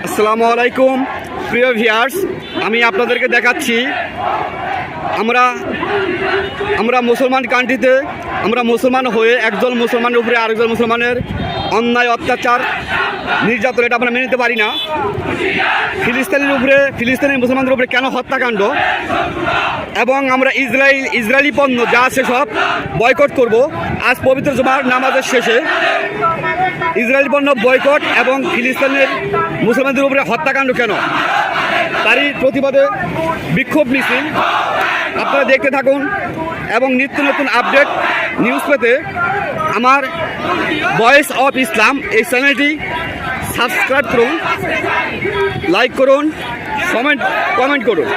আসসালামু আলাইকুম প্রিয় ভিউয়ার্স, আমি আপনাদেরকে দেখাচ্ছি আমরা মুসলমান কান্ট্রিতে আমরা মুসলমান হয়ে একজন মুসলমানের উপরে আরেকজন মুসলমানের অন্যায় অত্যাচার নির্যাতন এটা আমরা মেনে নিতে পারি না। ফিলিস্তিনের মুসলমানদের উপরে কেন হত্যাকাণ্ড, এবং আমরা ইসরায়েলি পণ্য যা আছে সব বয়কট করব। আজ পবিত্র জুমার নামাজের শেষে ইসরায়েলি পণ্য বয়কট এবং ফিলিস্তিনের মুসলমানদের উপরে হত্যাকাণ্ড কেন, তারই প্রতিবাদে বিক্ষোভ মিছিল। আপনারা দেখতে থাকুন এবং নিত্য নতুন আপডেট নিউজ পেতে আমার ভয়েস অফ ইসলাম এই চ্যানেলটি সাবস্ক্রাইব করুন, লাইক করুন, কমেন্ট করুন।